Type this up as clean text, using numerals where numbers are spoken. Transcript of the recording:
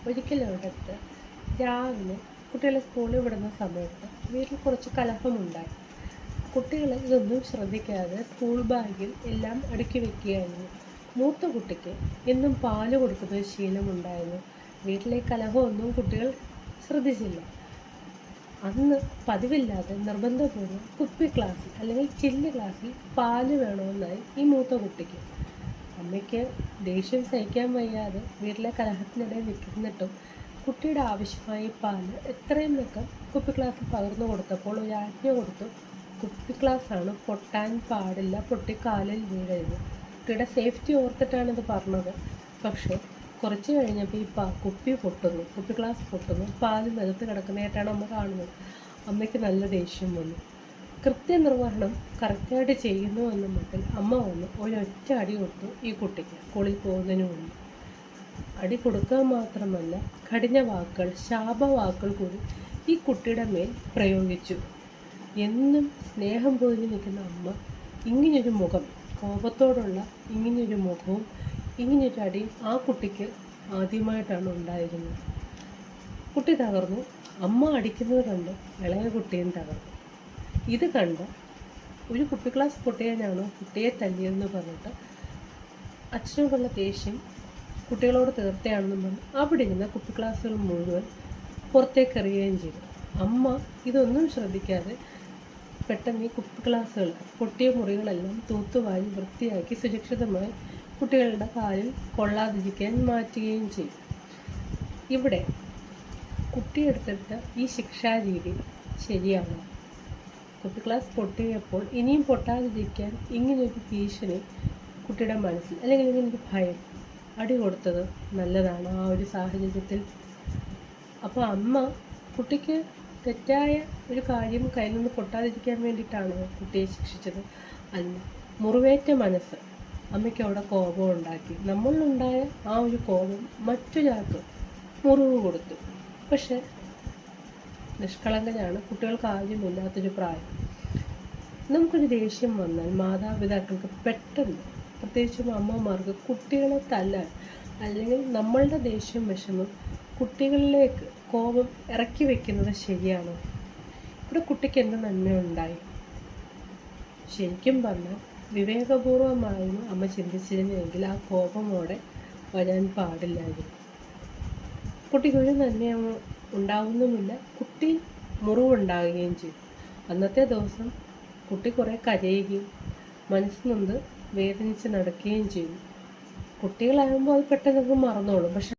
ഒരിക്കലൊരിടത്ത് രാവിലെ കുട്ടികളെ സ്കൂളിൽ വിടുന്ന സമയത്ത് വീട്ടിൽ കുറച്ച് കലഹമുണ്ടായി. കുട്ടികൾ ഇതൊന്നും ശ്രദ്ധിക്കാതെ സ്കൂൾ ബാഗിൽ എല്ലാം അടുക്കി വെക്കുകയായിരുന്നു. മൂത്ത കുട്ടിക്ക് എന്നും പാല് കൊടുക്കുന്ന ശീലമുണ്ടായിരുന്നു. വീട്ടിലെ കലഹമൊന്നും കുട്ടികൾ ശ്രദ്ധിച്ചില്ല. അന്ന് പതിവില്ലാതെ നിർബന്ധപൂർവ്വം കുപ്പി ഗ്ലാസ്സിൽ അല്ലെങ്കിൽ ചില്ല് ഗ്ലാസ്സിൽ പാല് വേണമെന്നായി ഈ മൂത്ത കുട്ടിക്ക്. അമ്മയ്ക്ക് ദേഷ്യം സഹിക്കാൻ വയ്യാതെ വീട്ടിലെ കലഹത്തിനിടയിൽ നിൽക്കുന്നിട്ടും കുട്ടിയുടെ ആവശ്യമായ പാല് എത്രയും വേഗം കുപ്പി ഗ്ലാസ്സിൽ പകർന്നു കൊടുത്തപ്പോൾ ഒരു ആജ്ഞ കൊടുത്തു. കുപ്പി ഗ്ലാസ്സാണ്, പൊട്ടാൻ പാടില്ല, പൊട്ടി കാലിൽ വീഴരുത്. കുട്ടിയുടെ സേഫ്റ്റി ഓർത്തിട്ടാണിത് പറഞ്ഞത്. പക്ഷേ കുറച്ച് കഴിഞ്ഞപ്പോൾ ഈ കുപ്പി പൊട്ടുന്നു, കുപ്പി ഗ്ലാസ് പൊട്ടുന്നു, പാല് നിലത്ത് കിടക്കുന്നതായിട്ടാണ് അമ്മ കാണുന്നത്. അമ്മയ്ക്ക് നല്ല ദേഷ്യം വന്നു. കൃത്യനിർവഹണം കറക്റ്റായിട്ട് ചെയ്യുന്നു എന്ന മട്ടിൽ അമ്മ വന്ന് ഒരൊറ്റ അടി കൊടുത്തു ഈ കുട്ടിക്ക് സ്കൂളിൽ പോകുന്നതിന് മുമ്പ്. അടി കൊടുക്കുക മാത്രമല്ല, കഠിന വാക്കുകൾ, ശാപവാക്കുകൾ കൂടി ഈ കുട്ടിയുടെ മേൽ പ്രയോഗിച്ചു. എന്നും സ്നേഹം പൊതിഞ്ഞ് നിൽക്കുന്ന അമ്മ ഇങ്ങനൊരു മുഖം, കോപത്തോടുള്ള ഇങ്ങനൊരു മുഖവും ഇങ്ങനൊരു അടിയും ആ കുട്ടിക്ക് ആദ്യമായിട്ടാണ് ഉണ്ടായിരുന്നത്. കുട്ടി തകർന്നു. അമ്മ അടിക്കുന്നത് കണ്ട് ഇളയ കുട്ടിയും തകർന്നു. ഇത് കണ്ട് ഒരു കുപ്പി ഗ്ലാസ് പൊട്ടിയാനാണോ കുട്ടിയെ തല്ലിയതെന്ന് പറഞ്ഞിട്ട് അച്ഛനോടുള്ള ദേഷ്യം കുട്ടികളോട് തീർത്തയാണെന്ന് പറഞ്ഞ് അവിടെ ഇരുന്ന കുപ്പി ഗ്ലാസ്സുകൾ മുഴുവൻ പുറത്തേക്ക് എറിയുകയും ചെയ്തു. അമ്മ ഇതൊന്നും ശ്രദ്ധിക്കാതെ പെട്ടെന്ന് ഈ കുപ്പി ഗ്ലാസ്സുകൾ, പൊട്ടിയ മുറികളെല്ലാം തൂത്തുവാരി വൃത്തിയാക്കി സുരക്ഷിതമായി കുട്ടികളുടെ കാലിൽ കൊള്ളാതിരിക്കാൻ മാറ്റുകയും ചെയ്തു. ഇവിടെ കുട്ടിയെടുത്തിട്ട് ഈ ശിക്ഷാരീതി ശരിയാണോ? കുപ്പി ഗ്ലാസ് പൊട്ടിയപ്പോൾ ഇനിയും പൊട്ടാതിരിക്കാൻ ഇങ്ങനൊരു ഭീഷണി കുട്ടിയുടെ മനസ്സിൽ, അല്ലെങ്കിൽ ഇങ്ങനൊരു ഭയം, അടി കൊടുത്തത് നല്ലതാണ് ആ ഒരു സാഹചര്യത്തിൽ? അപ്പോൾ അമ്മ കുട്ടിക്ക് തെറ്റായ ഒരു കാര്യം കയ്യിൽ നിന്ന് പൊട്ടാതിരിക്കാൻ വേണ്ടിയിട്ടാണ് കുട്ടിയെ ശിക്ഷിച്ചത്? അല്ല. മുറിവേറ്റ മനസ്സ് അമ്മയ്ക്ക് അവിടെ കോപം ഉണ്ടാക്കി. നമ്മളിലുണ്ടായ ആ ഒരു കോപം മറ്റൊരാൾക്ക് മുറിവ് കൊടുത്തു. പക്ഷെ നിഷ്കളങ്കനാണ്, കുട്ടികൾക്ക് ആദ്യമില്ലാത്തൊരു പ്രായം. നമുക്കൊരു ദേഷ്യം വന്നാൽ മാതാപിതാക്കൾക്ക് പെട്ടെന്ന്, പ്രത്യേകിച്ചും അമ്മമാർക്ക്, കുട്ടികളെ തല്ലാൻ അല്ലെങ്കിൽ നമ്മളുടെ ദേഷ്യം വിഷമം കുട്ടികളിലേക്ക് കോപം ഇറക്കി വെക്കുന്നത് ശരിയാണോ? ഇവിടെ കുട്ടിക്ക് എന്ത് നന്മയുണ്ടായി? ശരിക്കും പറഞ്ഞാൽ വിവേകപൂർവമായിരുന്നു അമ്മ ചിന്തിച്ചിരുന്നെങ്കിൽ ആ കോപമോടെ വരാൻ പാടില്ലായിരുന്നു. കുട്ടിക്ക് ഒരു നന്മയും ഉണ്ടാവുന്നുമില്ല, കുട്ടി മുറിവുണ്ടാകുകയും ചെയ്തു. അന്നത്തെ ദിവസം കുട്ടി കുറേ കരയുകയും മനസ്സിനൊന്ന് വേദനിച്ച് നടക്കുകയും ചെയ്തു. കുട്ടികളാകുമ്പോൾ അത് പെട്ടെന്ന് മറന്നോളും. പക്ഷെ